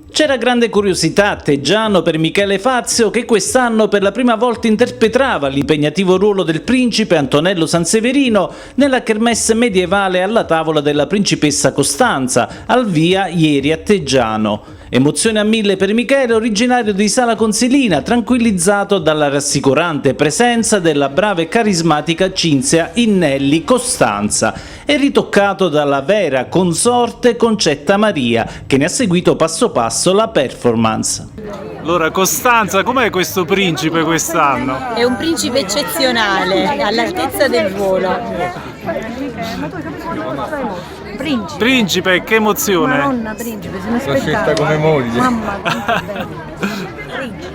C'era grande curiosità a Teggiano per Michele Fazio, che quest'anno per la prima volta interpretava l'impegnativo ruolo del principe Antonello Sanseverino nella kermesse medievale alla tavola della principessa Costanza, al via ieri a Teggiano. Emozione a mille per Michele, originario di Sala Consilina, tranquillizzato dalla rassicurante presenza della brava e carismatica Cinzia Innelli Costanza e ritoccato dalla vera consorte Concetta Maria, che ne ha seguito passo passo la performance. Allora Costanza, com'è questo principe quest'anno? È un principe eccezionale, all'altezza del ruolo. Principe, che emozione! Madonna, principe, se ne L'ho scelta come moglie. Mamma, quanto bello.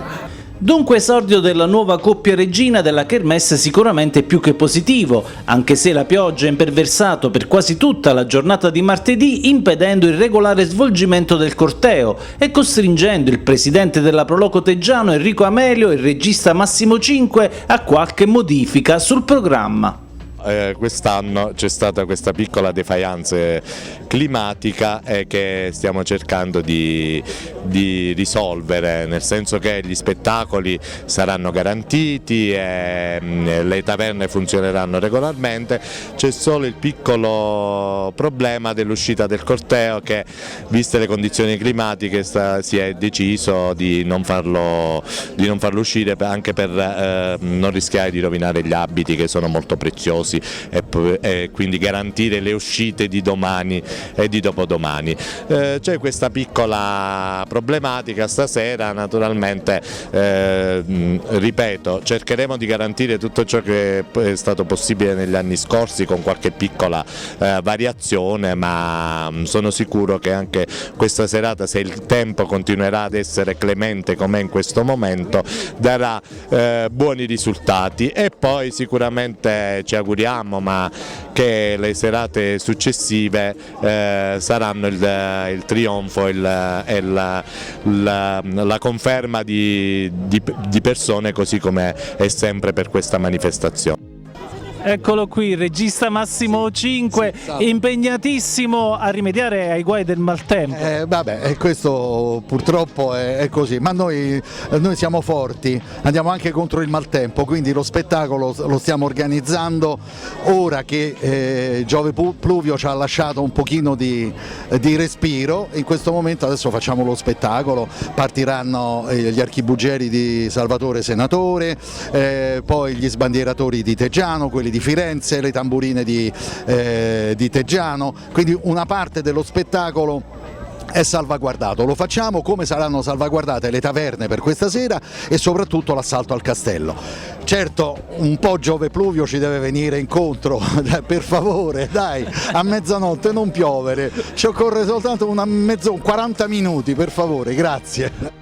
Dunque esordio della nuova coppia regina della kermesse sicuramente più che positivo, anche se la pioggia ha imperversato per quasi tutta la giornata di martedì, impedendo il regolare svolgimento del corteo e costringendo il presidente della Proloco Teggiano Enrico Amelio e il regista Massimo Cinque a qualche modifica sul programma. Quest'anno c'è stata questa piccola defiance climatica che stiamo cercando di risolvere, nel senso che gli spettacoli saranno garantiti e le taverne funzioneranno regolarmente. C'è solo il piccolo problema dell'uscita del corteo che, viste le condizioni climatiche, si è deciso di non farlo uscire, anche per non rischiare di rovinare gli abiti, che sono molto preziosi, e quindi garantire le uscite di domani e di dopodomani. C'è questa piccola problematica stasera, naturalmente ripeto, cercheremo di garantire tutto ciò che è stato possibile negli anni scorsi con qualche piccola variazione, ma sono sicuro che anche questa serata, se il tempo continuerà ad essere clemente come in questo momento, darà buoni risultati. E poi sicuramente ci auguriamo che le serate successive saranno il trionfo e la conferma di persone, così come è sempre per questa manifestazione. Eccolo qui, il regista Massimo Cinque, impegnatissimo a rimediare ai guai del maltempo. Vabbè, questo purtroppo è così, ma noi siamo forti, andiamo anche contro il maltempo, quindi lo spettacolo lo stiamo organizzando ora che Giove Pluvio ci ha lasciato un pochino di respiro. In questo momento adesso facciamo lo spettacolo, partiranno gli archibugieri di Salvatore Senatore, poi gli sbandieratori di Teggiano, quelli di Firenze, le tamburine di Teggiano, quindi una parte dello spettacolo è salvaguardato. Lo facciamo come saranno salvaguardate le taverne per questa sera e soprattutto l'assalto al castello. Certo, un po' Giove Pluvio ci deve venire incontro, per favore, dai, a mezzanotte non piovere, ci occorre soltanto 40 minuti, per favore, grazie.